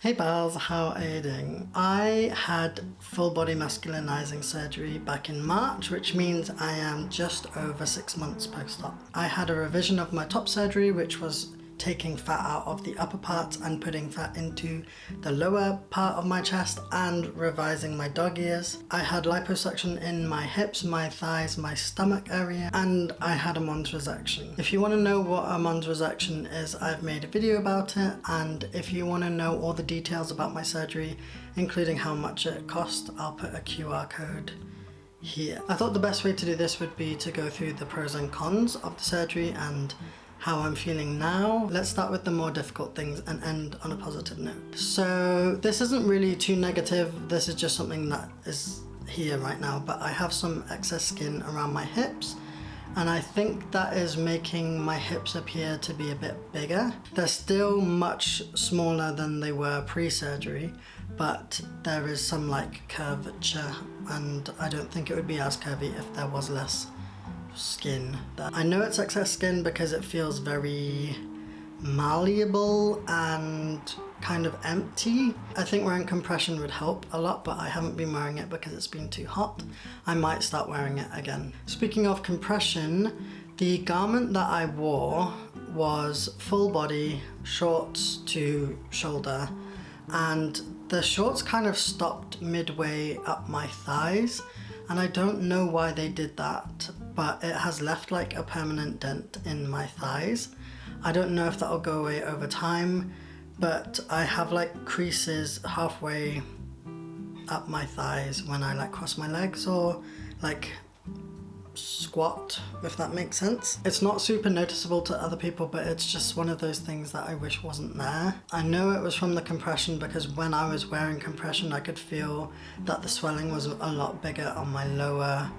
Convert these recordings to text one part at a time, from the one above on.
Hey pals, how are you doing? I had full body masculinizing surgery back in March, which means I am just over 6 months post-op. I had a revision of my top surgery, which was taking fat out of the upper parts and putting fat into the lower part of my chest and revising my dog ears. I had liposuction in my hips, my thighs, my stomach area, and I had a mons resection. If you want to know what a mons resection is, I've made a video about it, and if you want to know all the details about my surgery, including how much it cost, I'll put a QR code here. I thought the best way to do this would be to go through the pros and cons of the surgery and how I'm feeling now. Let's start with the more difficult things and end on a positive note. So this isn't really too negative, this is just something that is here right now, but I have some excess skin around my hips, and I think that is making my hips appear to be a bit bigger. They're still much smaller than they were pre-surgery, but there is some like curvature, and I don't think it would be as curvy if there was less skin. I know it's excess skin because it feels very malleable and kind of empty. I think wearing compression would help a lot, but I haven't been wearing it because it's been too hot. I might start wearing it again. Speaking of compression, the garment that I wore was full body, shorts to shoulder, and the shorts kind of stopped midway up my thighs, and I don't know why they did that, but it has left like a permanent dent in my thighs. I don't know if that'll go away over time, but I have like creases halfway up my thighs when I like cross my legs or like squat, if that makes sense. It's not super noticeable to other people, but it's just one of those things that I wish wasn't there. I know it was from the compression because when I was wearing compression I could feel that the swelling was a lot bigger on my lower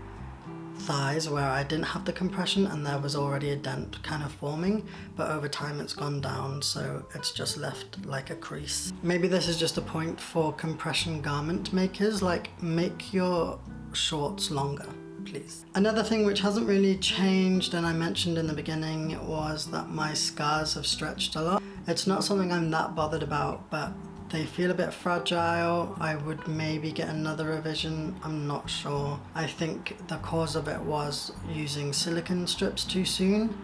thighs where I didn't have the compression, and there was already a dent kind of forming, but over time it's gone down, so it's just left like a crease. Maybe this is just a point for compression garment makers, like make your shorts longer, please. Another thing which hasn't really changed, and I mentioned in the beginning, was that my scars have stretched a lot. It's not something I'm that bothered about, but they feel a bit fragile. I would maybe get another revision, I'm not sure. I think the cause of it was using silicone strips too soon.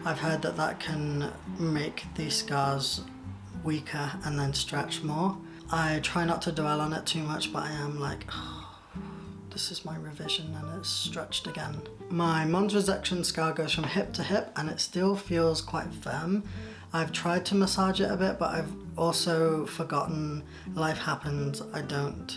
I've heard that that can make these scars weaker and then stretch more. I try not to dwell on it too much, but I am like, oh, this is my revision and it's stretched again. My mons resection scar goes from hip to hip and it still feels quite firm. I've tried to massage it a bit, but I've also forgotten. Life happens. I don't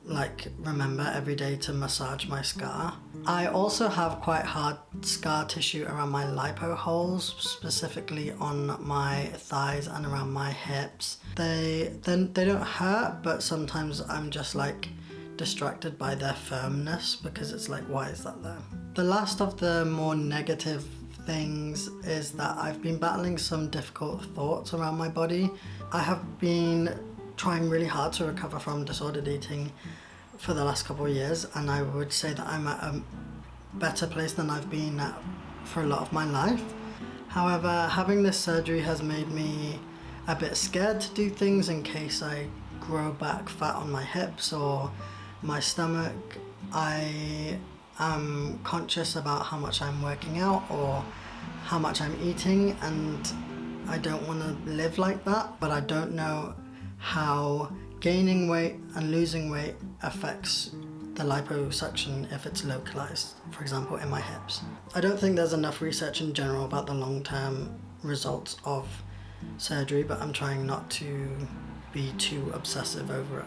like remember every day to massage my scar. I also have quite hard scar tissue around my lipo holes, specifically on my thighs and around my hips. They don't hurt, but sometimes I'm just like distracted by their firmness because it's like, why is that there? The last of the more negative things is that I've been battling some difficult thoughts around my body. I have been trying really hard to recover from disordered eating for the last couple of years, and I would say that I'm at a better place than I've been at for a lot of my life. However, having this surgery has made me a bit scared to do things in case I grow back fat on my hips or my stomach. I am conscious about how much I'm working out or how much I'm eating, and I don't want to live like that, but I don't know how gaining weight and losing weight affects the liposuction if it's localized, for example in my hips. I don't think there's enough research in general about the long-term results of surgery, but I'm trying not to be too obsessive over it.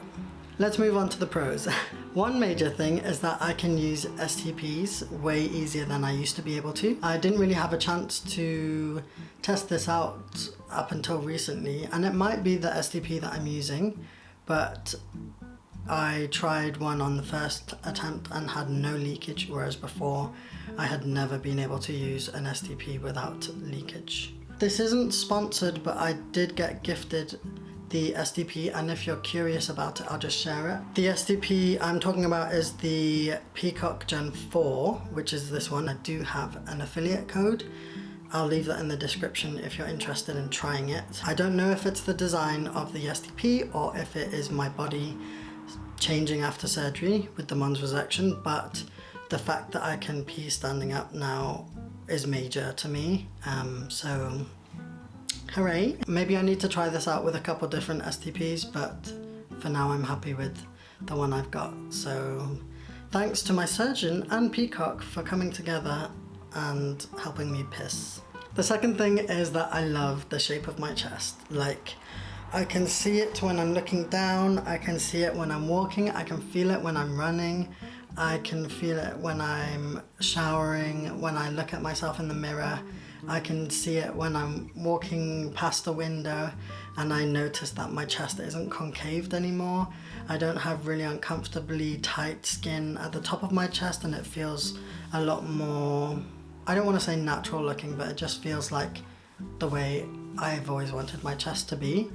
Let's move on to the pros. One major thing is that I can use STPs way easier than I used to be able to. I didn't really have a chance to test this out up until recently, and it might be the STP that I'm using, but I tried one on the first attempt and had no leakage, whereas before I had never been able to use an STP without leakage. This isn't sponsored, but I did get gifted the STP, and if you're curious about it, I'll just share it. The STP I'm talking about is the Peacock Gen 4, which is this one. I do have an affiliate code. I'll leave that in the description if you're interested in trying it. I don't know if it's the design of the STP or if it is my body changing after surgery with the mons resection, but the fact that I can pee standing up now is major to me. So hooray. Maybe I need to try this out with a couple different STPs, but for now I'm happy with the one I've got. So thanks to my surgeon and Peacock for coming together and helping me piss. The second thing is that I love the shape of my chest. Like, I can see it when I'm looking down, I can see it when I'm walking, I can feel it when I'm running, I can feel it when I'm showering, when I look at myself in the mirror. I can see it when I'm walking past the window and I notice that my chest isn't concaved anymore. I don't have really uncomfortably tight skin at the top of my chest, and it feels a lot more, I don't want to say natural looking, but it just feels like the way I've always wanted my chest to be.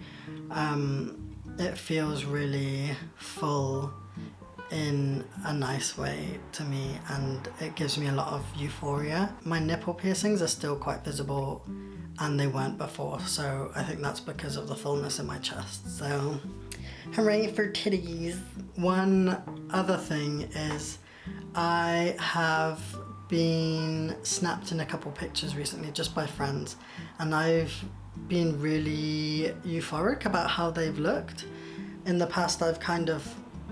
It feels really full in a nice way to me, and it gives me a lot of euphoria. My nipple piercings are still quite visible and they weren't before, so I think that's because of the fullness in my chest. So hooray for titties. One other thing is I have been snapped in a couple pictures recently just by friends, and I've been really euphoric about how they've looked. In the past I've kind of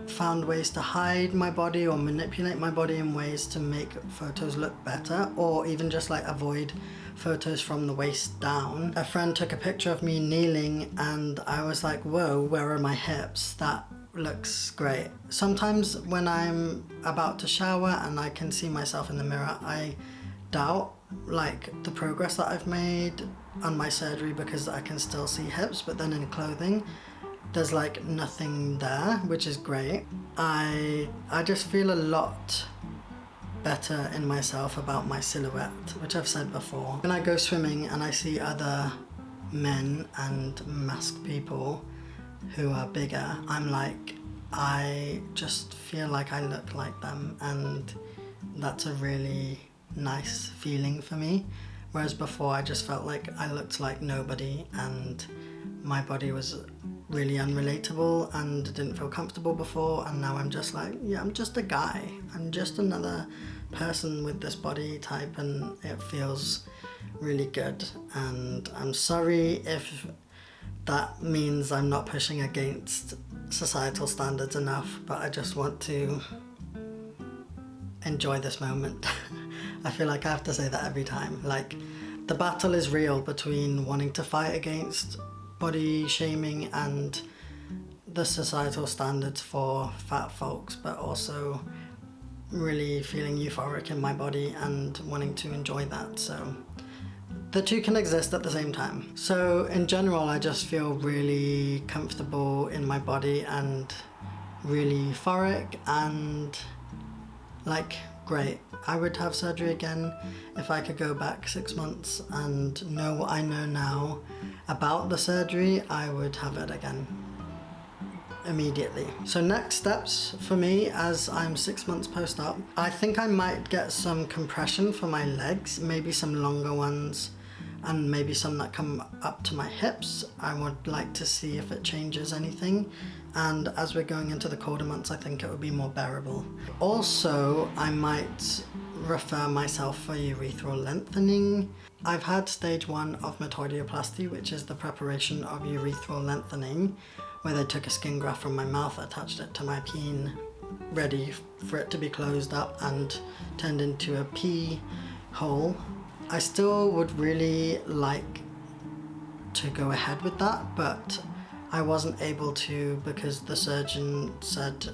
found ways to hide my body or manipulate my body in ways to make photos look better, or even just like avoid photos from the waist down. A friend took a picture of me kneeling and I was like, whoa, where are my hips? That looks great. Sometimes when I'm about to shower and I can see myself in the mirror, I doubt like the progress that I've made on my surgery because I can still see hips, but then in clothing there's like nothing there, which is great. I just feel a lot better in myself about my silhouette, which I've said before. When I go swimming and I see other men and masked people who are bigger, I'm like, I just feel like I look like them, and that's a really nice feeling for me. Whereas before I just felt like I looked like nobody and my body was really unrelatable and didn't feel comfortable before, and now I'm just like, yeah, I'm just a guy. I'm just another person with this body type, and it feels really good. And I'm sorry if that means I'm not pushing against societal standards enough, but I just want to enjoy this moment. I feel like I have to say that every time. Like, the battle is real between wanting to fight against body shaming and the societal standards for fat folks, but also really feeling euphoric in my body and wanting to enjoy that. So the two can exist at the same time. So in general, I just feel really comfortable in my body and really euphoric and like great. I would have surgery again if I could go back 6 months and know what I know now about the surgery. I would have it again immediately. So next steps for me, as I'm 6 months post-op, I think I might get some compression for my legs, maybe some longer ones and maybe some that come up to my hips. I would like to see if it changes anything, and as we're going into the colder months, I think it would be more bearable. Also, I might refer myself for urethral lengthening. I've had stage 1 of metoidioplasty, which is the preparation of urethral lengthening, where they took a skin graft from my mouth, attached it to my peen, ready for it to be closed up and turned into a pee hole. I still would really like to go ahead with that, but I wasn't able to because the surgeon said,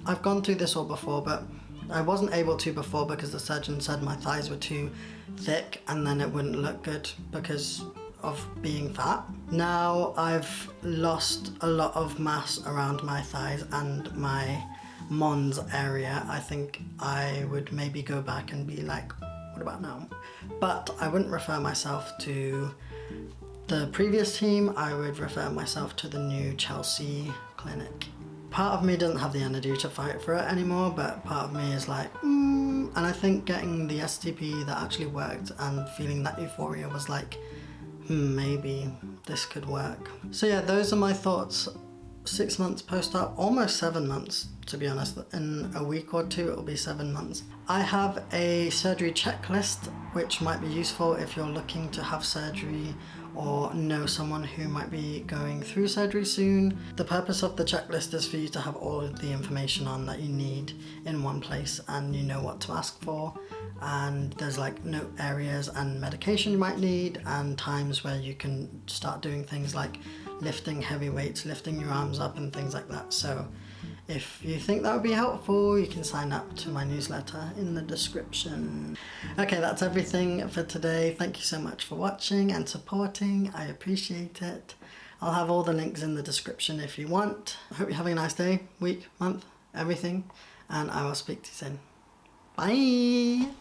I've gone through this all before, but I wasn't able to before because the surgeon said my thighs were too thick and then it wouldn't look good because of being fat. Now I've lost a lot of mass around my thighs and my mons area. I think I would maybe go back and be like, what about now? But I wouldn't refer myself to the previous team. I would refer myself to the new Chelsea clinic. Part of me doesn't have the energy to fight for it anymore, but part of me is like, And I think getting the STP that actually worked and feeling that euphoria was like, maybe this could work. So yeah, those are my thoughts. 6 months post-op, almost 7 months to be honest. In a week or two it'll be 7 months. I have a surgery checklist which might be useful if you're looking to have surgery or know someone who might be going through surgery soon. The purpose of the checklist is for you to have all of the information on that you need in one place, and you know what to ask for, and there's like note areas and medication you might need, and times where you can start doing things like lifting heavy weights, lifting your arms up and things like that. So if you think that would be helpful, you can sign up to my newsletter in the description. Okay, that's everything for today. Thank you so much for watching and supporting. I appreciate it. I'll have all the links in the description if you want. I hope you're having a nice day, week, month, everything, and I will speak to you soon. Bye!